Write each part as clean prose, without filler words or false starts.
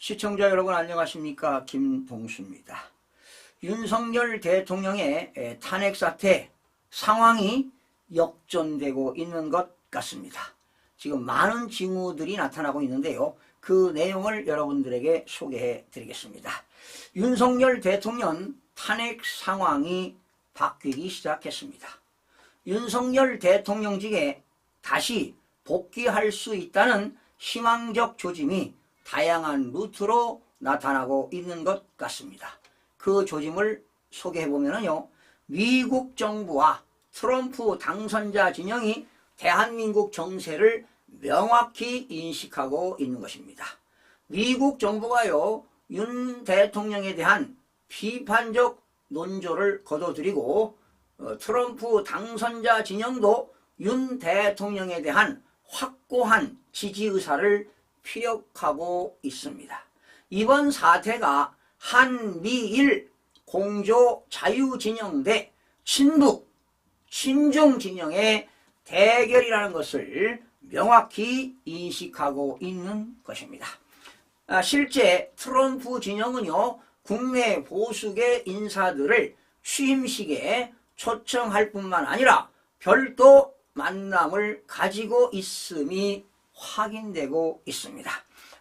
시청자 여러분 안녕하십니까? 김동수입니다. 윤석열 대통령의 탄핵 사태 상황이 역전되고 있는 것 같습니다. 지금 많은 징후들이 나타나고 있는데요. 그 내용을 여러분들에게 소개해 드리겠습니다. 윤석열 대통령 탄핵 상황이 바뀌기 시작했습니다. 윤석열 대통령직에 다시 복귀할 수 있다는 희망적 조짐이 다양한 루트로 나타나고 있는 것 같습니다. 그 조짐을 소개해보면요. 미국 정부와 트럼프 당선자 진영이 대한민국 정세를 명확히 인식하고 있는 것입니다. 미국 정부가요, 윤 대통령에 대한 비판적 논조를 거둬들이고 트럼프 당선자 진영도 윤 대통령에 대한 확고한 지지 의사를 피력하고 있습니다. 이번 사태가 한미일 공조 자유진영 대 친북, 친중 진영의 대결이라는 것을 명확히 인식하고 있는 것입니다. 실제 트럼프 진영은요, 국내 보수계 인사들을 취임식에 초청할 뿐만 아니라 별도 만남을 가지고 있음이 확인되고 있습니다.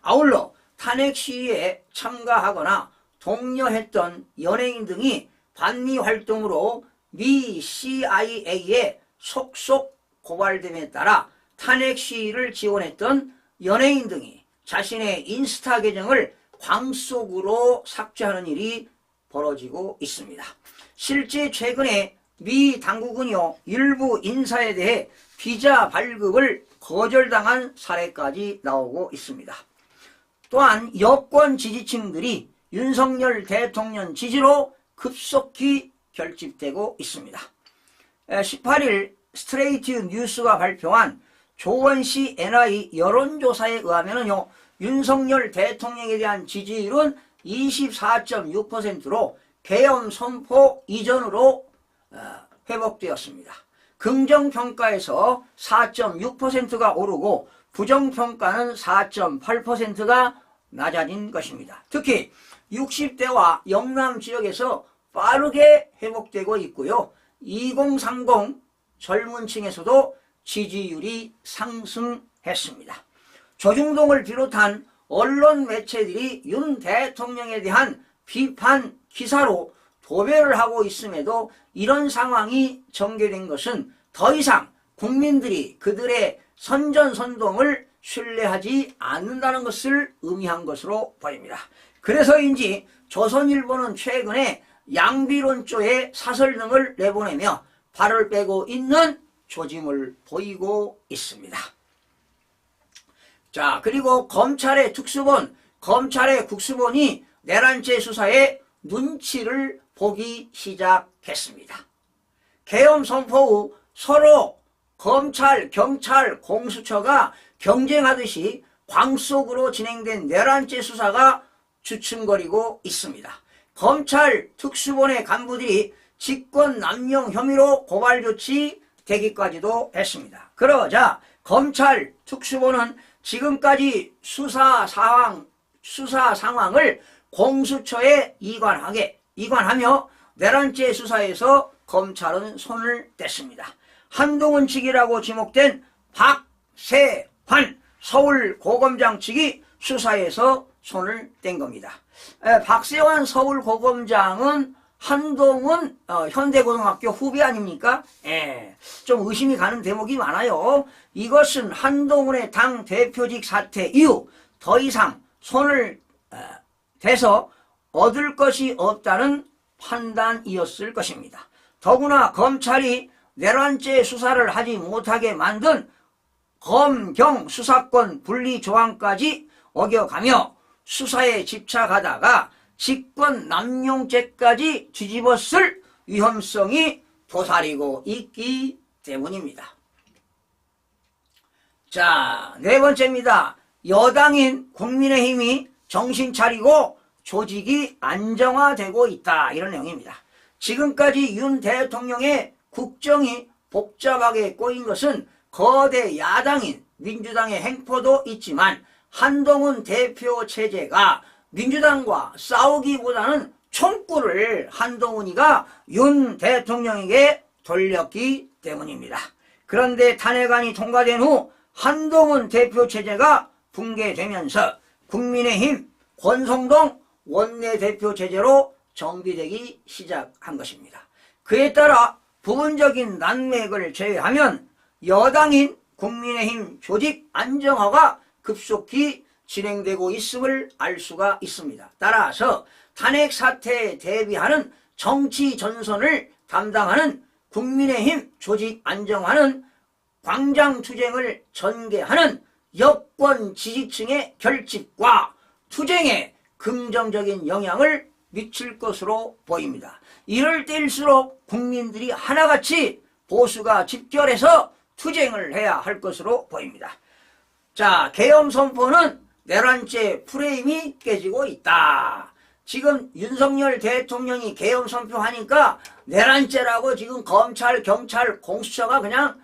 아울러 탄핵 시위에 참가하거나 독려했던 연예인 등이 반미 활동으로 미 CIA에 속속 고발됨에 따라 탄핵 시위를 지원했던 연예인 등이 자신의 인스타 계정을 광속으로 삭제하는 일이 벌어지고 있습니다. 실제 최근에 미 당국은요, 일부 인사에 대해 비자 발급을 거절당한 사례까지 나오고 있습니다. 또한 여권 지지층들이 윤석열 대통령 지지로 급속히 결집되고 있습니다. 18일 스트레이트 뉴스가 발표한 조원시 NI 여론조사에 의하면요, 윤석열 대통령에 대한 지지율은 24.6%로 계엄 선포 이전으로 회복되었습니다. 긍정평가에서 4.6%가 오르고 부정평가는 4.8%가 낮아진 것입니다. 특히 60대와 영남 지역에서 빠르게 회복되고 있고요. 2030 젊은 층에서도 지지율이 상승했습니다. 조중동을 비롯한 언론 매체들이 윤 대통령에 대한 비판 기사로 도배를 하고 있음에도 이런 상황이 전개된 것은 더 이상 국민들이 그들의 선전선동을 신뢰하지 않는다는 것을 의미한 것으로 보입니다. 그래서인지 조선일보는 최근에 양비론조의 사설 등을 내보내며 발을 빼고 있는 조짐을 보이고 있습니다. 자, 그리고 검찰의 특수본, 검찰의 국수본이 내란죄 수사에 눈치를 보기 시작했습니다. 계엄 선포 후 서로 검찰, 경찰, 공수처가 경쟁하듯이 광속으로 진행된 내란죄 수사가 주춤거리고 있습니다. 검찰 특수본의 간부들이 직권 남용 혐의로 고발 조치 대기까지도 했습니다. 그러자 검찰 특수본은 지금까지 수사 상황을 공수처에 이관하며 내란죄 수사에서 검찰은 손을 뗐습니다. 한동훈 측이라고 지목된 박세환 서울고검장 측이 수사에서 손을 뗀 겁니다. 박세환 서울고검장은 한동훈 현대고등학교 후배 아닙니까? 좀 의심이 가는 대목이 많아요. 이것은 한동훈의 당 대표직 사퇴 이후 더 이상 손을 대서 얻을 것이 없다는 판단이었을 것입니다. 더구나 검찰이 내란죄 수사를 하지 못하게 만든 검경 수사권 분리 조항까지 어겨가며 수사에 집착하다가 직권 남용죄까지 뒤집었을 위험성이 도사리고 있기 때문입니다. 자, 네 번째입니다. 여당인 국민의힘이 정신 차리고 조직이 안정화되고 있다, 이런 내용입니다. 지금까지 윤 대통령의 국정이 복잡하게 꼬인 것은 거대 야당인 민주당의 행포도 있지만 한동훈 대표 체제가 민주당과 싸우기보다는 총구를 한동훈이가 윤 대통령에게 돌렸기 때문입니다. 그런데 탄핵안이 통과된 후 한동훈 대표 체제가 붕괴되면서 국민의힘 권성동 원내대표 체제로 정비되기 시작한 것입니다. 그에 따라 부분적인 난맥을 제외하면 여당인 국민의힘 조직 안정화가 급속히 진행되고 있음을 알 수가 있습니다. 따라서 탄핵 사태에 대비하는 정치 전선을 담당하는 국민의힘 조직 안정화는 광장투쟁을 전개하는 여권 지지층의 결집과 투쟁에 긍정적인 영향을 미칠 것으로 보입니다. 이럴 때일수록 국민들이 하나같이 보수가 집결해서 투쟁을 해야 할 것으로 보입니다. 자, 계엄 선포는 내란죄 프레임이 깨지고 있다. 지금 윤석열 대통령이 계엄 선포하니까 내란죄라고 지금 검찰, 경찰, 공수처가 그냥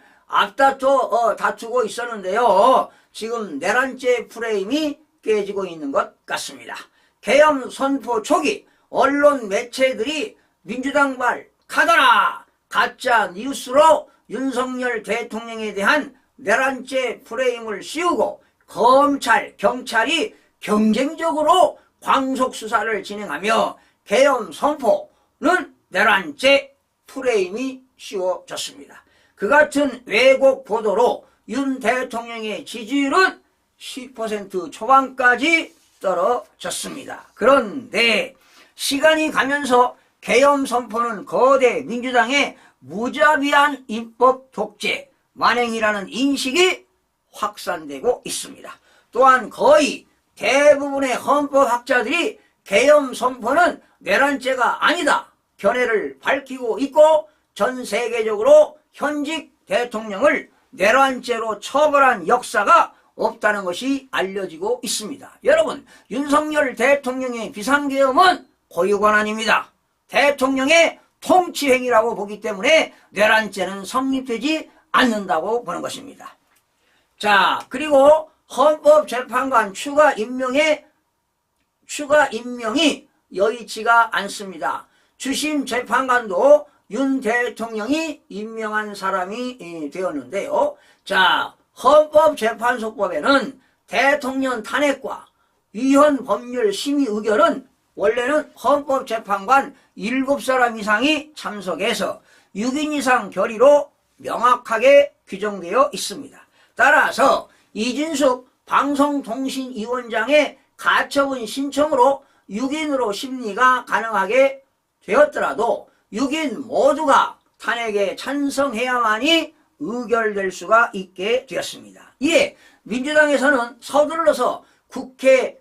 다투고 있었는데요. 지금 내란죄 프레임이 깨지고 있는 것 같습니다. 계엄 선포 초기 언론 매체들이 민주당발 카더라 가짜 뉴스로 윤석열 대통령에 대한 내란죄 프레임을 씌우고 검찰, 경찰이 경쟁적으로 광속수사를 진행하며 계엄 선포는 내란죄 프레임이 씌워졌습니다. 그 같은 왜곡 보도로 윤 대통령의 지지율은 10% 초반까지 떨어졌습니다. 그런데 시간이 가면서 계엄 선포는 거대 민주당의 무자비한 입법 독재 만행이라는 인식이 확산되고 있습니다. 또한 거의 대부분의 헌법학자들이 계엄 선포는 내란죄가 아니다 견해를 밝히고 있고 전 세계적으로 현직 대통령을 내란죄로 처벌한 역사가 없다는 것이 알려지고 있습니다. 여러분, 윤석열 대통령의 비상계엄은 고유권한입니다. 대통령의 통치행위라고 보기 때문에 내란죄는 성립되지 않는다고 보는 것입니다. 자, 그리고 헌법재판관 추가 임명이 여의치가 않습니다. 주심 재판관도 윤 대통령이 임명한 사람이 되었는데요. 자, 헌법재판소법에는 대통령 탄핵과 위헌 법률 심의 의결은 원래는 헌법재판관 7사람 이상이 참석해서 6인 이상 결의로 명확하게 규정되어 있습니다. 따라서 이진숙 방송통신위원장의 가처분 신청으로 6인으로 심리가 가능하게 되었더라도 6인 모두가 탄핵에 찬성해야만이 의결될 수가 있게 되었습니다. 이에 민주당에서는 서둘러서 국회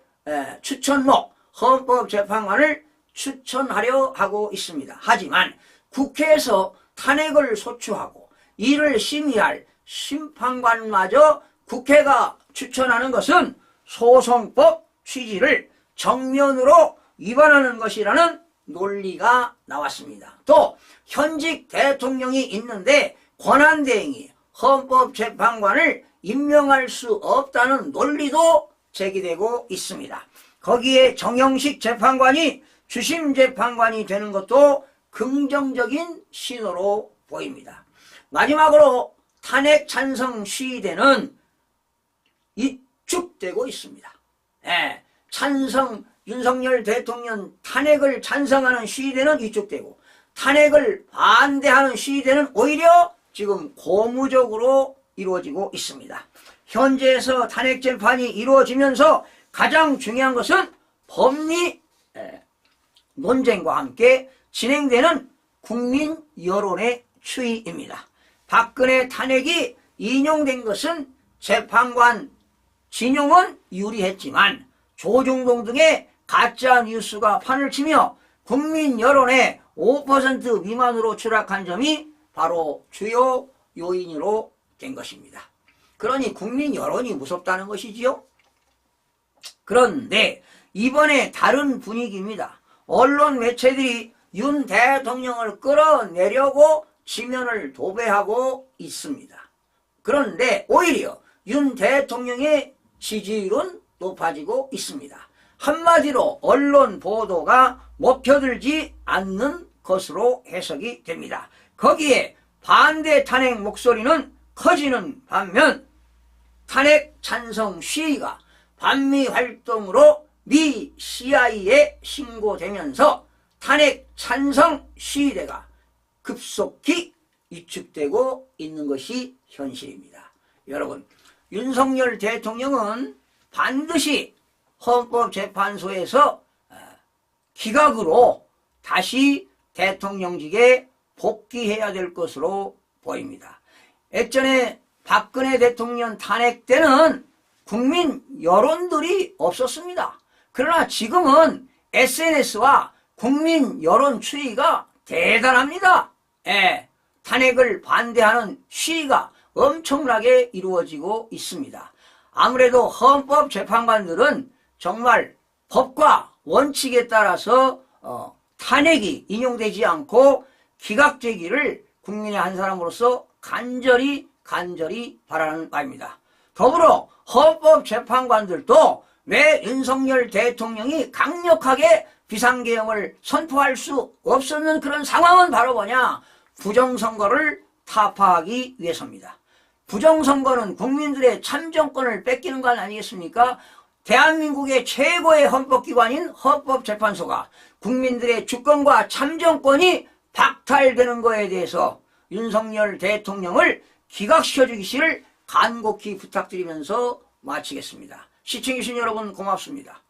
추천목 헌법재판관을 추천하려 하고 있습니다. 하지만 국회에서 탄핵을 소추하고 이를 심의할 심판관마저 국회가 추천하는 것은 소송법 취지를 정면으로 위반하는 것이라는 논리가 나왔습니다. 또 현직 대통령이 있는데 권한대행이 헌법재판관을 임명할 수 없다는 논리도 제기되고 있습니다. 거기에 정형식 재판관이 주심재판관이 되는 것도 긍정적인 신호로 보입니다. 마지막으로 탄핵 찬성 시위대는 위축되고 있습니다. 윤석열 대통령 탄핵을 찬성하는 시위대는 위축되고 탄핵을 반대하는 시위대는 오히려 지금 고무적으로 이루어지고 있습니다. 현재에서 탄핵 재판이 이루어지면서 가장 중요한 것은 법리 논쟁과 함께 진행되는 국민 여론의 추이입니다. 박근혜 탄핵이 인용된 것은 재판관 진용은 유리했지만 조중동 등의 가짜 뉴스가 판을 치며 국민 여론의 5% 미만으로 추락한 점이 바로 주요 요인으로 된 것입니다. 그러니 국민 여론이 무섭다는 것이지요. 그런데 이번에 다른 분위기입니다. 언론 매체들이 윤 대통령을 끌어내려고 지면을 도배하고 있습니다. 그런데 오히려 윤 대통령의 지지율은 높아지고 있습니다. 한마디로 언론 보도가 먹혀들지 않는 것으로 해석이 됩니다. 거기에 반대 탄핵 목소리는 커지는 반면 탄핵 찬성 시위가 반미 활동으로 미 CIA에 신고되면서 탄핵 찬성 시위대가 급속히 위축되고 있는 것이 현실입니다. 여러분, 윤석열 대통령은 반드시 헌법재판소에서 기각으로 다시 대통령직에 복귀해야 될 것으로 보입니다. 예전에 박근혜 대통령 탄핵 때는 국민 여론들이 없었습니다. 그러나 지금은 SNS와 국민 여론 추이가 대단합니다. 탄핵을 반대하는 시위가 엄청나게 이루어지고 있습니다. 아무래도 헌법재판관들은 정말 법과 원칙에 따라서 탄핵이 인용되지 않고 기각되기를 국민의 한 사람으로서 간절히 바라는 바입니다. 더불어 헌법재판관들도 왜 윤석열 대통령이 강력하게 비상계엄을 선포할 수 없었는 그런 상황은 바로 뭐냐? 부정선거를 타파하기 위해서입니다. 부정선거는 국민들의 참정권을 뺏기는 것 아니겠습니까? 대한민국의 최고의 헌법기관인 헌법재판소가 국민들의 주권과 참정권이 박탈되는 것에 대해서 윤석열 대통령을 기각시켜 주시기를 간곡히 부탁드리면서 마치겠습니다. 시청해주신 여러분 고맙습니다.